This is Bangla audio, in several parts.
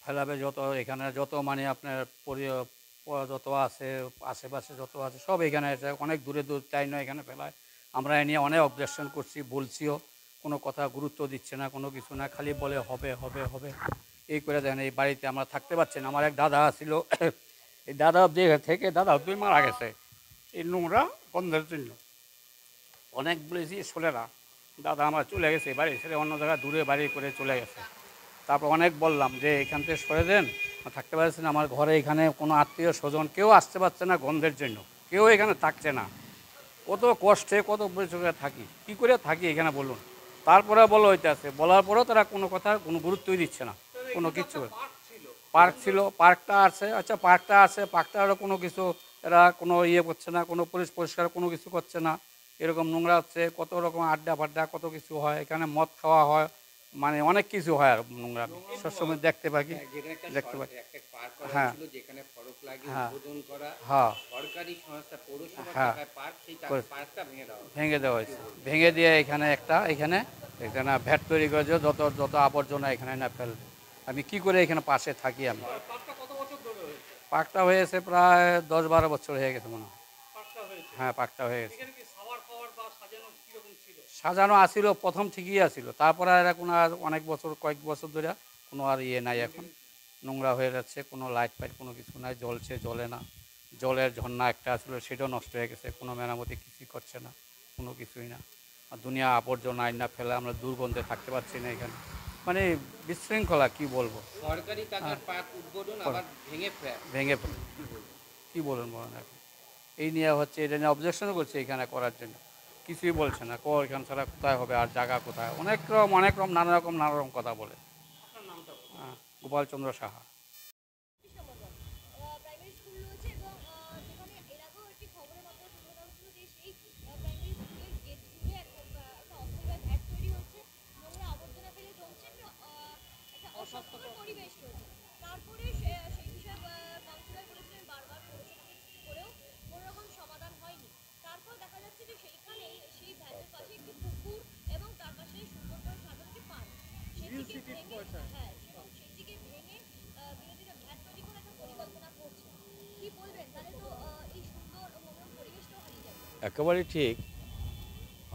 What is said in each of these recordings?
ফেলাবে যত এখানে যত মানে আপনার যত আছে আশেপাশে যত আছে সব এখানে আছে, অনেক দূরে দূর তাই নয় এখানে ফেলায়। আমরা এ নিয়ে অনেক অবজেকশন করছি, বলছিও, কোনো কথা গুরুত্ব দিচ্ছে না, কোনো কিছু না, খালি বলে হবে হবে হবে এই করে দেন। এই বাড়িতে আমরা থাকতে পারছি না। আমার এক দাদা ছিল, এই দাদা থেকে দাদা তুই মারা গেছে এই নোংরা বন্ধের জন্য। অনেক বলেছি শোনে না, দাদা আমার চলে গেছে বাড়ি ছেড়ে অন্য জায়গায় দূরে বাড়ি করে চলে গেছে। তারপর অনেক বললাম যে এখান থেকে সরে দেন, থাকতে পারছি না, আমার ঘরে এখানে কোনো আত্মীয় স্বজন কেউ আসতে পারছে না গন্ধের জন্য, কেউ এখানে থাকছে না। কত কষ্টে কত পরিচয় থাকি, কী করে থাকি এখানে বলুন। তারপরে বলো হইতে আছে, বলার পরেও তারা কোনো কথা কোনো গুরুত্বই দিচ্ছে না, কোনো কিছু। পার্ক ছিল, পার্কটা আছে, আচ্ছা পার্কটা আছে, পার্কটারও কোনো কিছু এরা কোনো ইয়ে করছে না, কোনো পরিষ্কার কোনো কিছু করছে না। এরকম নোংরা হচ্ছে, কত রকম আড্ডা ফাড্ডা কত কিছু হয় এখানে, মদ খাওয়া হয়, মানে অনেক কিছু হয় আর নোংরা সবসময় দেখতে পাই, দেখতে পাই। হ্যাঁ হ্যাঁ হ্যাঁ হ্যাঁ ভেঙে দেওয়া হয়েছে, ভেঙে দিয়ে এখানে এখানে এখানে ভ্যাট তৈরি করেছে, যত যত আবর্জনা এখানে না ফেলবে। আমি কি করে এখানে পাশে থাকি আমি। পার্কটা হয়েছে প্রায় 10-12 বছর হয়ে গেছে মনে হয়। হ্যাঁ পার্কটা হয়ে গেছে। সাজানো আসিল প্রথম ঠিকই আসিল, তারপরে আর এখন আর অনেক বছর কয়েক বছর ধরে কোনো আর ইয়ে নাই, এখন নোংরা হয়ে যাচ্ছে, কোনো লাইট ফাইট কোনো কিছু নাই, জ্বলছে জ্বলে না। জলের ঝর্ণা একটা আসলে সেটাও নষ্ট হয়ে গেছে, কোনো মেরামতি কিছুই করছে না, কোনো কিছুই না। আর দুনিয়া আবর্জনা আইনা ফেলে আমরা দুর্গন্ধে থাকতে পারছি না এখানে, মানে বিশৃঙ্খলা কি বলবো। সরকারি টাকার পার্ক উদ্বোধন আবার ভেঙে ফেলে কী বলুন বলুন। এখন এই নিয়ে হচ্ছে, এটা নিয়ে অবজেকশনও করছে এখানে করার জন্য, কিছুই বলছে না। এখান ছাড়া কোথায় হবে আর জায়গা কোথায়, অনেক রকম নানা রকম কথা বলে। হ্যাঁ, গোপালচন্দ্র সাহা। একেবারে ঠিক।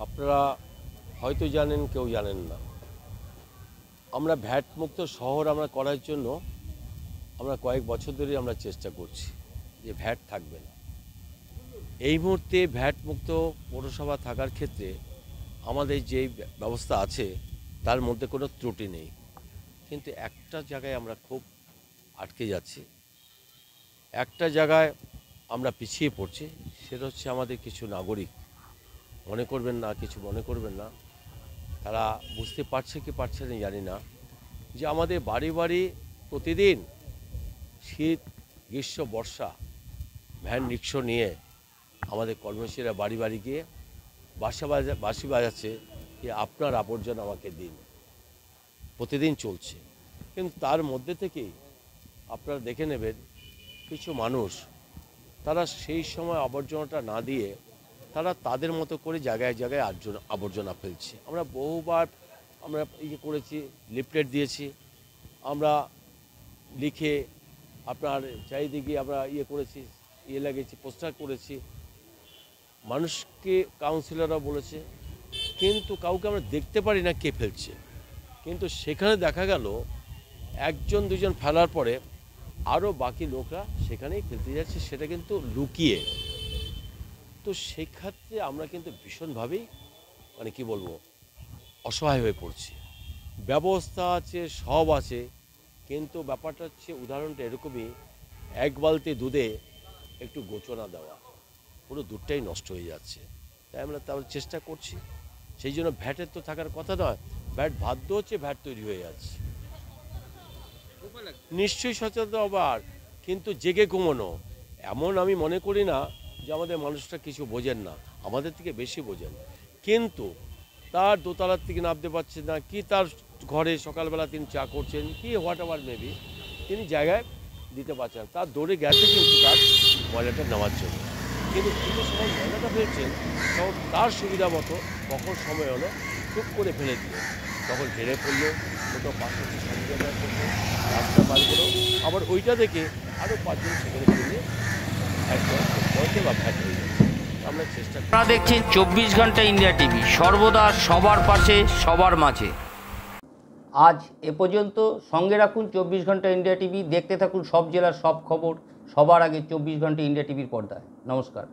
আপনারা হয়তো জানেন, কেউ জানেন না, আমরা ভ্যাট মুক্ত শহর আমরা করার জন্য আমরা কয়েক বছর ধরে আমরা চেষ্টা করছি যে ভ্যাট থাকবে না। এই মুহূর্তে ভ্যাট মুক্ত পৌরসভা থাকার ক্ষেত্রে আমাদের যে ব্যবস্থা আছে তার মধ্যে কোনো ত্রুটি নেই, কিন্তু একটা জায়গায় আমরা খুব আটকে যাচ্ছি, একটা জায়গায় আমরা পিছিয়ে পড়ছি। সেটা হচ্ছে আমাদের কিছু নাগরিক, মনে করবেন না, কিছু মনে করবেন না, তারা বুঝতে পারছে কি পারছে না জানি না, যে আমাদের বাড়ি বাড়ি প্রতিদিন শীত গ্রীষ্ম বর্ষা ভ্যান রিক্সা নিয়ে আমাদের কর্মচারীরা বাড়ি বাড়ি গিয়ে বাঁশি বাজাচ্ছে যে আপনার আবর্জনা আমাকে দিন, প্রতিদিন চলছে। কিন্তু তার মধ্যে থেকেই আপনারা দেখে নেবেন কিছু মানুষ, তারা সেই সময় আবর্জনাটা না দিয়ে তারা তাদের মতো করে জায়গায় জায়গায় আবর্জনা ফেলছে। আমরা বহুবার আমরা করেছি, লিফলেট দিয়েছি, আমরা লিখে আপনার চারিদিকে আমরা করেছি, লাগিয়েছি, পোস্টার করেছি, মানুষকে কাউন্সিলররা বলেছে, কিন্তু কাউকে আমরা দেখতে পারি না কে ফেলছে। কিন্তু সেখানে দেখা গেল একজন দুজন ফেলার পরে আরও বাকি লোকরা সেখানেই ফেলতে যাচ্ছে, সেটা কিন্তু লুকিয়ে। তো সেক্ষেত্রে আমরা কিন্তু ভীষণভাবেই মানে কি বলবো, অসহায় হয়ে পড়ছি। ব্যবস্থা আছে, সব আছে, কিন্তু ব্যাপারটা হচ্ছে, উদাহরণটা এরকমই, এক বালতি দুধে একটু গোচনা দেওয়া, পুরো দুধটাই নষ্ট হয়ে যাচ্ছে। তাই আমরা তার চেষ্টা করছি। সেই জন্য ভ্যাটের তো থাকার কথা নয়, ভ্যাট বাধ্য হচ্ছে, ভ্যাট তৈরি হয়ে যাচ্ছে। নিশ্চয়ই সচেতন হবার, কিন্তু জেগে ঘুমোনো এমন আমি মনে করি না যে আমাদের মানুষটা কিছু বোঝেন না, আমাদের থেকে বেশি বোঝেন। কিন্তু তার দোতলার থেকে নামতে পারছেন না, কি তার ঘরে সকালবেলা তিনি চা করছেন, কি হোয়াট এভার মেবি, তিনি জায়গায় দিতে পারছেন, তার দৌড়ে গেছে কিন্তু তার ময়লাটা নেওয়ার জন্য। কিন্তু তিনি সময় ময়লাটা ফেলছেন তখন তার সুবিধা মতো কখন সময় হলো টুক করে ফেলে দিল, তখন ঝেড়ে পড়লো, কোথাও পাশে রাস্তা পার করো, আবার ওইটা থেকে আরও 5 জন সেখানে কিনে একদম করতে বা ভ্যাট হয়ে যাচ্ছে। আমরা চেষ্টা করি। আপনারা দেখছেন 24 ঘন্টা ইন্ডিয়া টিভি, সর্বদা সবার পাশে সবার মাঝে। আজ এ পর্যন্ত। সঙ্গে রাখুন 24 ঘন্টা ইন্ডিয়া টিভি, দেখতে থাকুন সব জেলার সব খবর সবার আগে 24 ঘন্টা ইন্ডিয়া টিভির পর্দায়। নমস্কার।